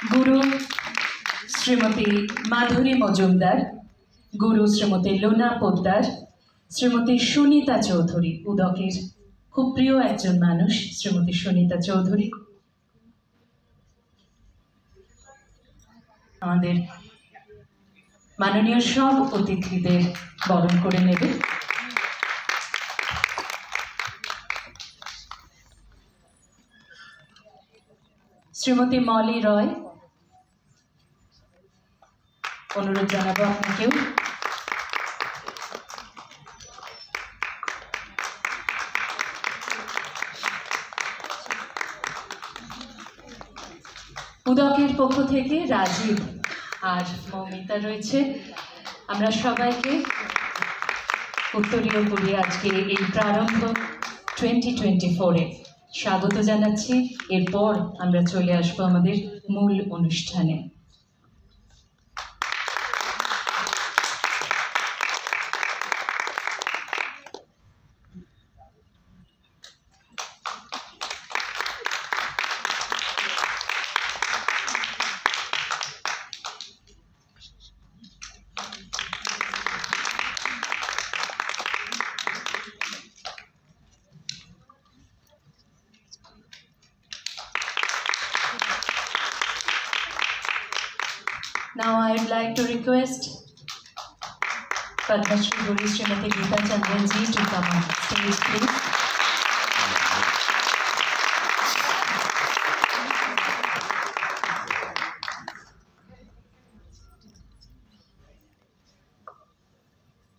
গুরু শ্রীমতী মাধুরী মজুমদার, গুরু Shrimati Luna Poddar, Shrimati Sunita Chowdhury, উদকের খুব প্রিয় একজন মানুষ শ্রীমতী সুনিতা চৌধুরী, আমাদের মাননীয় সব অতিথিদের বরণ করে নেবে। শ্রীমতী মলি রয়, অনুরোধ জানাবো আপনাকেও। উদকের পক্ষ থেকে রাজীব আর মৌমিতা রয়েছে। আমরা সবাইকে উত্তরীয় করি আজকে এই প্রারম্ভ 2024-এ স্বাগত জানাচ্ছি। এরপর আমরা চলে আসবো আমাদের মূল অনুষ্ঠানে। Now I would like to request Padma Shri Guru Srimati Geeta Chandran ji to come on stage, please.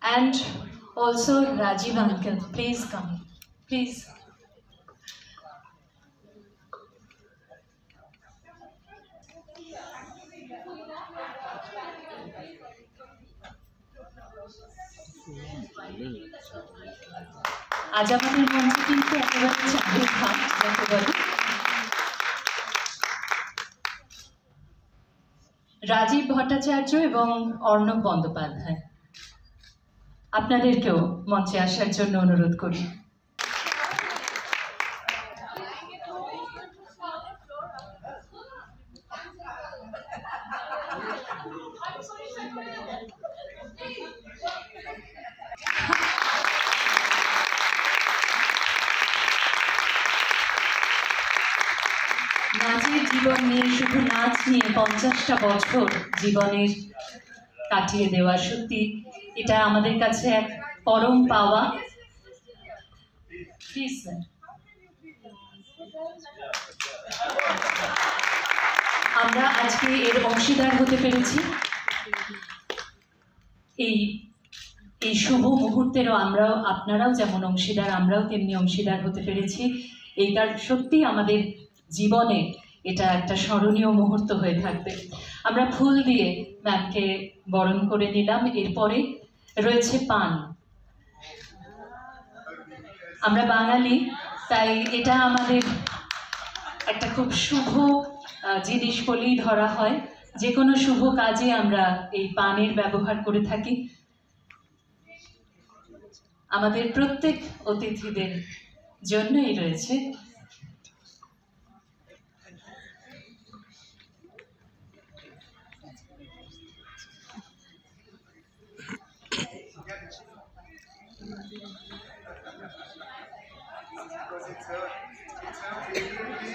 And also Rajiv uncle, please come, please. আজ আমাদের মঞ্চে কিন্তু একেবারে চাঁদের ভাব যাকে বলে। রাজীব ভট্টাচার্য এবং অর্ণব বন্দ্যোপাধ্যায়, আপনাদেরকেও মঞ্চে আসার জন্য অনুরোধ করি। নাচের জীবন নিয়ে, শুধু নাচ নিয়ে 50টা বছর জীবনের কাটিয়ে দেওয়া, সত্যি এটা আমাদের কাছে এক পরম পাওয়া। প্লিজ স্যার, আমরা আজকে এর অংশীদার হতে পেরেছি। এই শুভ মুহূর্তেরও আপনারাও যেমন অংশীদার, আমরাও তেমনি অংশীদার হতে পেরেছি। এইটার সত্যি আমাদের জীবনে এটা একটা স্মরণীয় মুহূর্ত হয়ে থাকবে। আমরা ফুল দিয়ে ম্যামকে বরণ করে নিলাম। এরপরে রয়েছে পান। আমরা বাঙালি, তাই এটা আমাদের একটা খুব শুভ জিনিস বলেই ধরা হয়। যে কোনো শুভ কাজে আমরা এই পানের ব্যবহার করে থাকি। আমাদের প্রত্যেক অতিথিদের জন্যই রয়েছে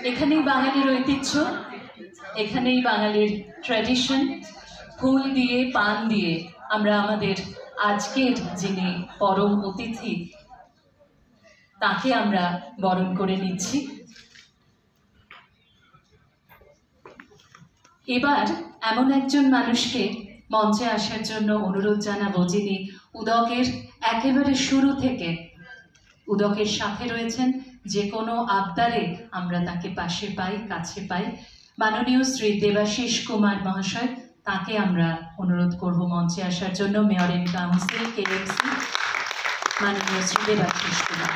এখানেই বাঙালির ঐতিহ্য, এখানেই বাঙালির ট্র্যাডিশন। ফুল দিয়ে, পান দিয়ে আমরা আমাদের আজকের যিনি পরম অতিথি তাকে আমরা বরণ করে নিচ্ছি। এবার এমন একজন মানুষকে মঞ্চে আসার জন্য অনুরোধ জানাবো যিনি উদকের একেবারে শুরু থেকে উদকের সাথে রয়েছেন। যে কোনো আবদারে আমরা তাকে পাশে পাই, কাছে পাই। মাননীয় শ্রী দেবাশিস কুমার মহাশয়, তাকে আমরা অনুরোধ করব মঞ্চে আসার জন্য। মেয়র ইন কাউন্সিল কেএমসি মাননীয় শ্রী দেবাশিস কুমার।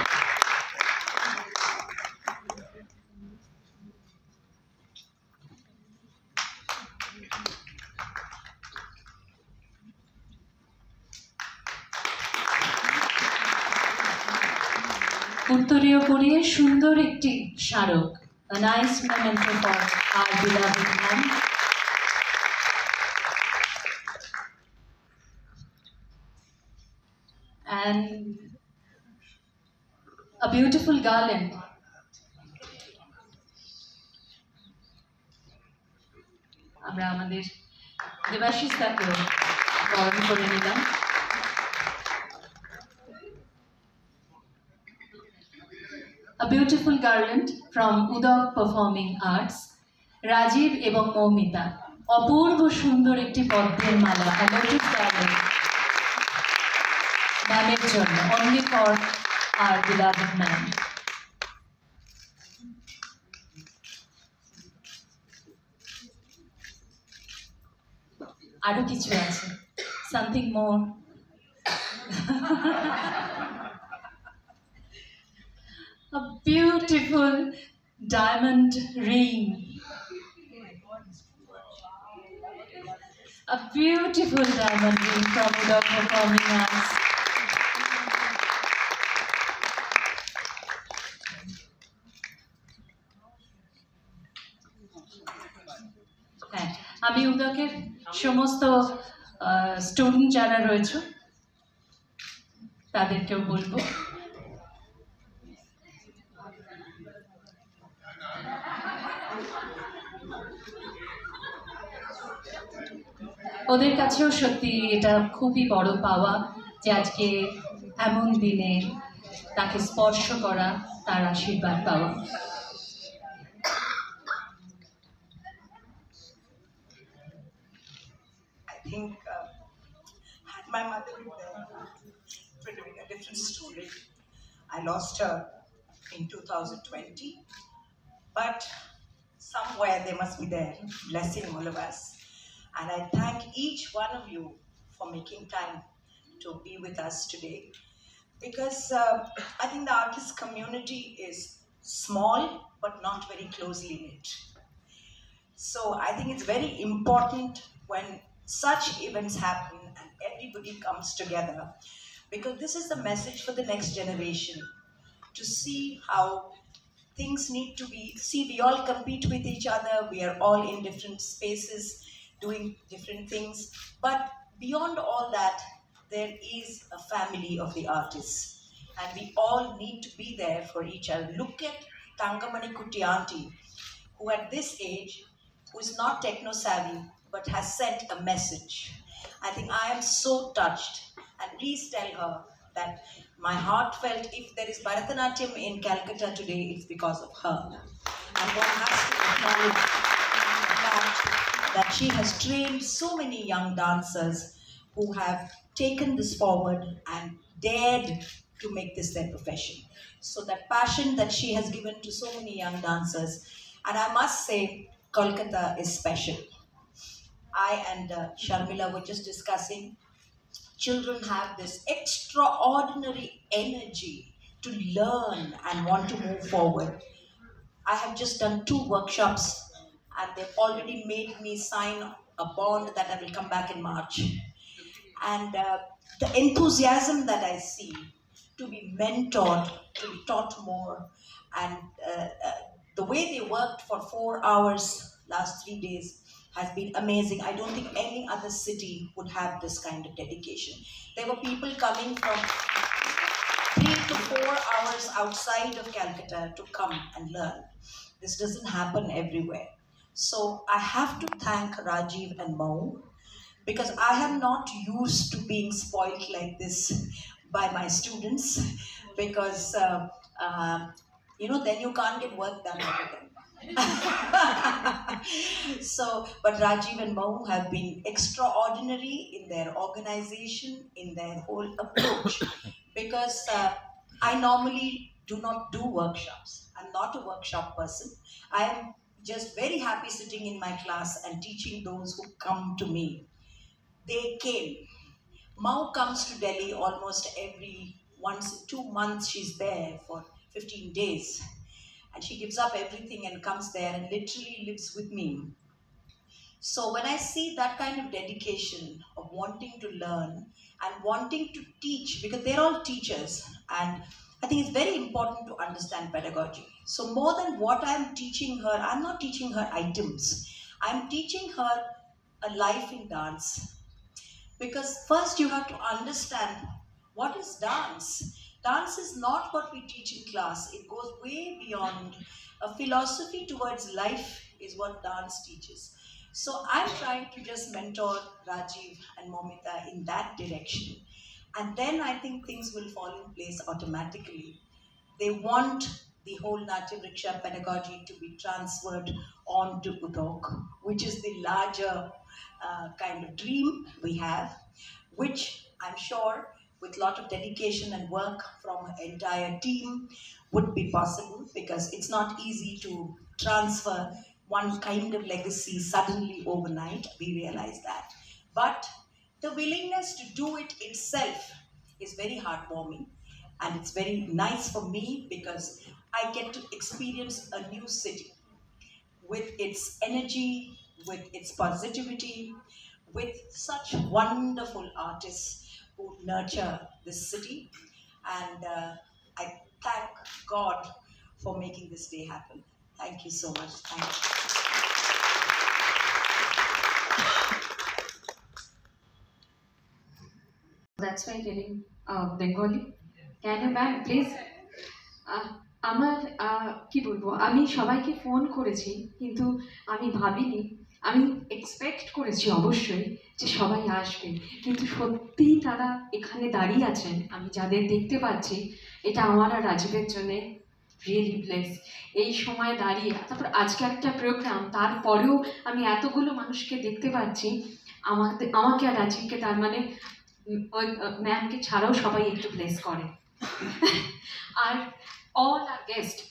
উত্তরীয় পরিয়ে সুন্দর একটি স্মারক, a nice memento for our beloved man. beautiful garland. আমরা আমাদের দেবাশিস দাকেও বরণ করে নিলাম। A beautiful garland from Udak Performing Arts, Rajib এবং মৌমিতা, অপূর্ব সুন্দর একটি পদ্মের মালা, a lotus garland ম্যামের জন্য, only for our beloved ma'am. আরো কিছু আছে, something more. A beautiful diamond ring. A beautiful diamond ring from Udak Performing Arts. হ্যাঁ, আমি উদকের সমস্ত স্টুডেন্ট যারা রয়েছে তাদেরকেও বলবো ওদের কাছেও সত্যি এটা খুবই বড় পাওয়া যে আজকে এমন দিনে তাকে স্পর্শ করা, তার আশীর্বাদ পাওয়া। I think had my mother been there, it would have been a different story. I lost her in 2020, but somewhere they must be there, blessing all of us. And I thank each one of you for making time to be with us today, because I think the artist community is small but not very closely knit. So I think it's very important when such events happen and everybody comes together, because this is the message for the next generation, to see how things need to be, see, we all compete with each other, we are all in different spaces doing different things, but beyond all that, there is a family of the artists, and we all need to be there for each other. Look at Tangamani Kutti auntie, who at this age, who is not techno-savvy, but has sent a message. I think I am so touched, and please tell her that my heart felt, if there is Bharatanatyam in Calcutta today, it's because of her. And one has to acknowledge the fact that she has trained so many young dancers who have taken this forward and dared to make this their profession. So that passion that she has given to so many young dancers, and I must say, Kolkata is special. I and Sharmila were just discussing, children have this extraordinary energy to learn and want to move forward. I have just done 2 workshops, and they've already made me sign a bond that I will come back in March. And the enthusiasm that I see to be mentored, to be taught more, and the way they worked for 4 hours last 3 days has been amazing. I don't think any other city would have this kind of dedication. There were people coming from 3 to 4 hours outside of Calcutta to come and learn. This doesn't happen everywhere. So I have to thank Rajiv and Mau, because I am not used to being spoiled like this by my students, because you know, then you can't get work done with them. So, but Rajiv and Mau have been extraordinary in their organization, in their whole approach, because I normally do not do workshops. I'm not a workshop person. I am just very happy sitting in my class and teaching those who come to me. They came. Mau comes to Delhi almost every once in 2 months. She's there for 15 days. And she gives up everything and comes there and literally lives with me. So when I see that kind of dedication of wanting to learn and wanting to teach, because they're all teachers, and I think it's very important to understand pedagogy. So more than what I'm teaching her, I'm not teaching her items. I'm teaching her a life in dance. Because first you have to understand what is dance. Dance is not what we teach in class. It goes way beyond. A philosophy towards life is what dance teaches. So I'm trying to just mentor Rajiv and Momita in that direction. And then I think things will fall in place automatically. They want the whole Natya Vriksha pedagogy to be transferred on to Udok, which is the larger kind of dream we have, which I'm sure with a lot of dedication and work from an entire team would be possible, because it's not easy to transfer one kind of legacy suddenly overnight. We realize that. But the willingness to do it itself is very heartwarming. And it's very nice for me because I get to experience a new city with its energy, with its positivity, with such wonderful artists who nurture this city. And I thank God for making this day happen. Thank you so much. Thank you. That's why getting Bengali. Can you ma'am please? আমার কি বলবো, আমি সবাইকে phone করেছি কিন্তু আমি ভাবিনি, আমি এক্সপেক্ট করেছি অবশ্যই যে সবাই আসবে, কিন্তু সত্যি তারা এখানে দাঁড়িয়ে আছেন, আমি যাদের দেখতে পাচ্ছি, এটা আমার আর রাজীবের জন্যে রিয়েলি ব্লেস। এই সময় দাঁড়িয়ে, তারপর আজকে একটা প্রোগ্রাম, তারপরেও আমি এতগুলো মানুষকে দেখতে পাচ্ছি, আমাকে আর রাজীবকে, তার মানে ওই ম্যামকে ছাড়াও সবাই একটু ব্লেস করে। আর all our guests,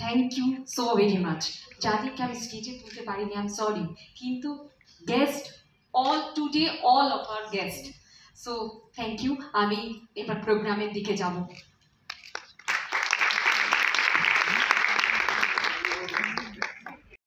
thank you so very much. যাদেরকে আমি স্টেজে তুলতে পারিনি, আই এম সরি, কিন্তু guest all today, all of our guests, so thank you. আমি এবার প্রোগ্রামের দিকে যাব।